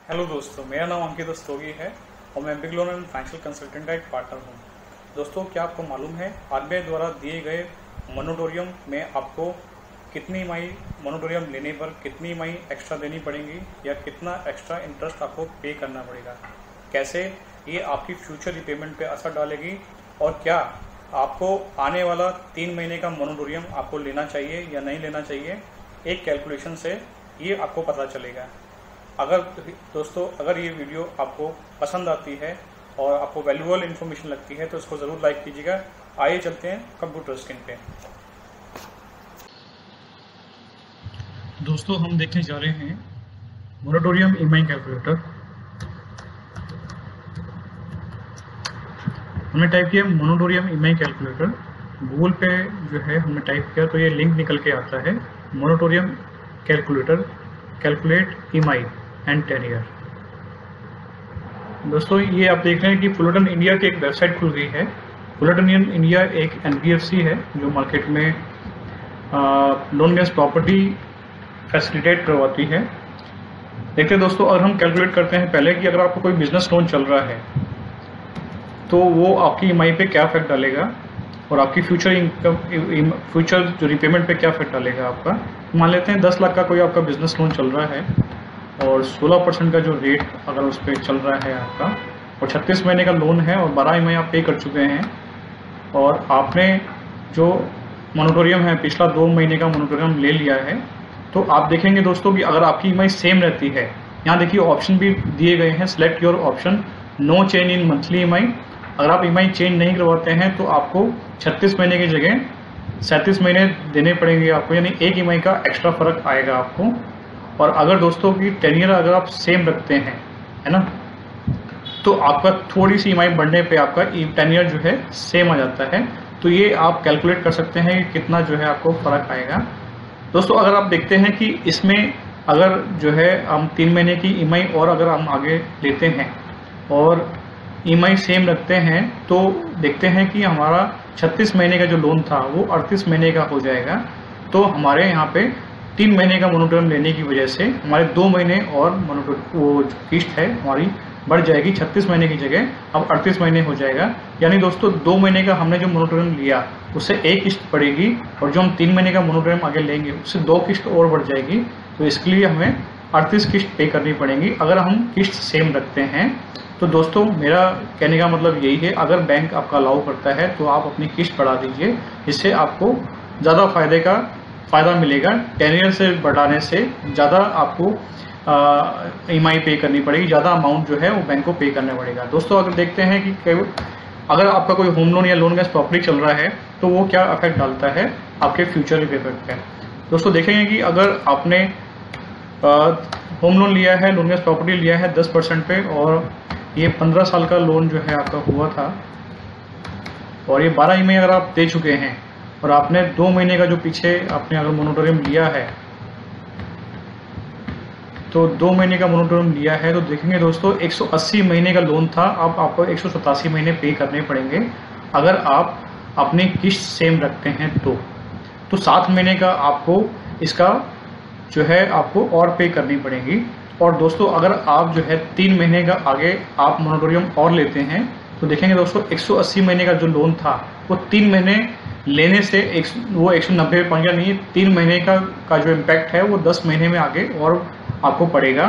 Hello दोस्तों, मेरा नाम अंकित रस्तोगी है और मैं big loan and financial consultant का एक पार्टनर हूँ। दोस्तों, क्या आपको मालूम है आरबीआई द्वारा दिए गए मोनिटोरियम में आपको कितनी ईएमआई मोनिटोरियम लेने पर कितनी ईएमआई एक्स्ट्रा देनी पड़ेगी या कितना एक्स्ट्रा इंटरेस्ट आपको पे करना पड़ेगा, कैसे ये आपकी फ्यूचर रिपेमेंट पे असर डालेगी और क्या आपको आने वाला 3 महीने का मोनिटोरियम आपको लेना चाहिए या नहीं लेना चाहिए, एक कैलकुलेशन से ये आपको पता चलेगा। अगर ये वीडियो आपको पसंद आती है और आपको वैल्यूएबल इन्फॉर्मेशन लगती है तो इसको ज़रूर लाइक कीजिएगा। आइए चलते हैं कंप्यूटर स्क्रीन पे। दोस्तों, हम देखने जा रहे हैं मोरेटोरियम ईएमआई कैलकुलेटर। हमने टाइप किया मोरेटोरियम ईएमआई कैलकुलेटर, गूगल पे जो है हमने टाइप किया तो ये लिंक निकल के आता है, moratorium calculator calculate EMI and tenure. दोस्तों, ये आप देख रहे हैं कि फुलरटन इंडिया की एक वेबसाइट खुल गई है। फुलरटन इंडिया एक एनबीएफसी है जो मार्केट में लोन अगेंस्ट प्रॉपर्टी फैसिलिटेट करवाती है। देखते हैं दोस्तों, अगर हम कैलकुलेट करते हैं पहले कि अगर आपको कोई बिजनेस लोन चल रहा है तो वो आपकी ईएमआई पे क्या इफेक्ट डालेगा और आपकी फ्यूचर जो रिपेमेंट पे क्या इफेक्ट डालेगा आपका। मान लेते हैं 10 लाख का कोई आपका बिजनेस लोन चल रहा है और 16% का जो रेट अगर उस पर चल रहा है आपका, और 36 महीने का लोन है और 12 ईएमआई आप पे कर चुके हैं और आपने जो मोनिटोरियम है पिछला 2 महीने का मोनिटोरियम ले लिया है, तो आप देखेंगे दोस्तों कि अगर आपकी ईएमआई सेम रहती है, यहाँ देखिए ऑप्शन भी दिए गए हैं, select your option, no change in monthly EMI. अगर आप ईएमआई चेंज नहीं करवाते हैं तो आपको 36 महीने की जगह 37 महीने देने पड़ेंगे आपको, यानी एक ईएमआई का एक्स्ट्रा फर्क आएगा आपको। और अगर दोस्तों की टेन्योर अगर आप सेम रखते हैं, है ना, तो आपका थोड़ी सी ईएमआई बढ़ने पे आपका टेन्योर जो है सेम आ जाता है। तो ये आप कैलकुलेट कर सकते हैं कि कितना जो है आपको फर्क आएगा। दोस्तों, अगर आप देखते हैं कि इसमें अगर जो है हम 3 महीने की ईएमआई और अगर हम आगे लेते हैं और ईएमआई सेम रखते हैं तो देखते हैं कि हमारा 36 महीने का जो लोन था वो 38 महीने का हो जाएगा। तो हमारे यहाँ पे 3 महीने का मोनिटोरियम लेने की वजह से हमारे 2 महीने और वो जो किस्त है हमारी बढ़ जाएगी, 36 महीने की जगह अब 38 महीने हो जाएगा। यानी दोस्तों 2 महीने का हमने जो मोनिटोरियम लिया उससे एक किस्त पड़ेगी और जो हम 3 महीने का मोनिटोरियम आगे लेंगे उससे 2 किस्त और बढ़ जाएगी। तो इसके लिए हमें 38 किस्त पे करनी पड़ेगी अगर हम किस्त सेम रखते हैं। तो दोस्तों, मेरा कहने का मतलब यही है, अगर बैंक आपका अलाउ करता है तो आप अपनी किस्त बढ़ा दीजिए, जिससे आपको ज़्यादा फ़ायदा मिलेगा। टेन्योर से बढ़ाने से ज़्यादा आपको ईएमआई पे करनी पड़ेगी, ज़्यादा अमाउंट जो है वो बैंक को पे करना पड़ेगा। दोस्तों, अगर देखते हैं कि अगर आपका कोई होम लोन या लोन अगेंस्ट प्रॉपर्टी चल रहा है तो वो क्या इफेक्ट डालता है आपके फ्यूचर रिपेमेंट पे। दोस्तों, देखेंगे कि अगर आपने होम लोन लिया है, लोन अगेंस्ट प्रॉपर्टी लिया है 10% पे और ये 15 साल का लोन जो है आपका हुआ था और ये 12 ईएमआई अगर आप दे चुके हैं और आपने 2 महीने का जो पीछे आपने अगर मोनिटोरियम लिया है, तो 2 महीने का मोनिटोरियम लिया है तो देखेंगे दोस्तों 180 महीने का लोन था, अब आपको 187 महीने पे करने पड़ेंगे अगर आप अपनी किस्त सेम रखते हैं तो 7 महीने का आपको इसका जो है आपको और पे करनी पड़ेगी। और दोस्तों, अगर आप जो है 3 महीने का आगे आप मोनिटोरियम और लेते हैं तो देखेंगे दोस्तों 180 महीने का जो लोन था वो 3 महीने लेने से वो 190 पे पहुंच गया, नहीं 3 महीने का जो इम्पैक्ट है वो 10 महीने में आगे और आपको पड़ेगा।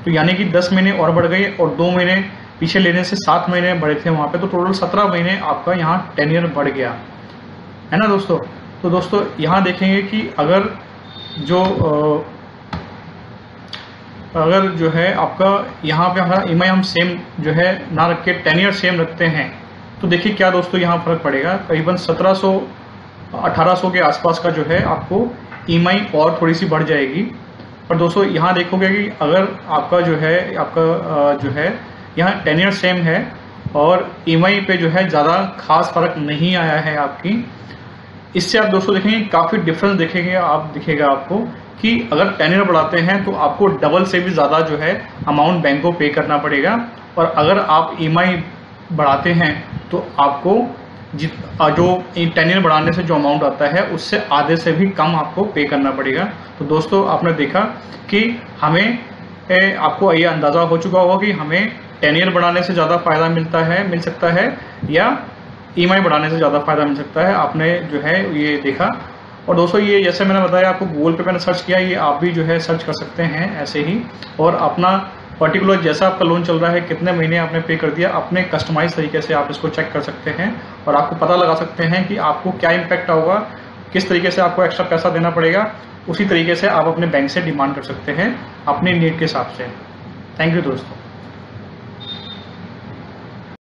तो यानी कि 10 महीने और बढ़ गए और 2 महीने पीछे लेने से 7 महीने बढ़े थे वहां पे, तो टोटल 17 महीने आपका यहाँ टेन्योर बढ़ गया, है ना दोस्तों। तो दोस्तों, यहाँ देखेंगे कि अगर जो है आपका यहाँ पे हमारा ईएमआई हम सेम जो है ना रख के टेन्योर सेम रखते हैं तो देखिए क्या दोस्तों यहाँ फर्क पड़ेगा, करीबन 1700-1800 के आसपास का जो है आपको ईएमआई और थोड़ी सी बढ़ जाएगी। पर दोस्तों, यहाँ देखोगे कि अगर आपका जो है यहाँ टेन्योर सेम है और ईएमआई पे जो है ज़्यादा खास फर्क नहीं आया है आपकी, इससे आप दोस्तों देखेंगे काफ़ी डिफरेंस दिखेगा आपको कि अगर टेन्योर बढ़ाते हैं तो आपको डबल से भी ज़्यादा जो है अमाउंट बैंक को पे करना पड़ेगा और अगर आप ईएमआई बढ़ाते हैं तो आपको जो टेन्योर बढ़ाने से जो अमाउंट आता है उससे आधे से भी कम आपको पे करना पड़ेगा। तो दोस्तों, आपने देखा कि हमें आपको ये अंदाज़ा हो चुका होगा कि हमें टेनियर बढ़ाने से ज़्यादा फ़ायदा मिल सकता है या EMI बढ़ाने से ज़्यादा फ़ायदा मिल सकता है। आपने जो है ये देखा। और दोस्तों ये जैसे मैंने बताया आपको, गूगल पे मैंने सर्च किया, ये आप भी जो है सर्च कर सकते हैं ऐसे ही, और अपना पर्टिकुलर जैसा आपका लोन चल रहा है, कितने महीने आपने पे कर दिया, अपने कस्टमाइज तरीके से आप इसको चेक कर सकते हैं और आपको पता लगा सकते हैं कि आपको क्या इम्पैक्ट होगा, किस तरीके से आपको एक्स्ट्रा पैसा देना पड़ेगा। उसी तरीके से आप अपने बैंक से डिमांड कर सकते हैं अपने नीड के हिसाब से। थैंक यू दोस्तों।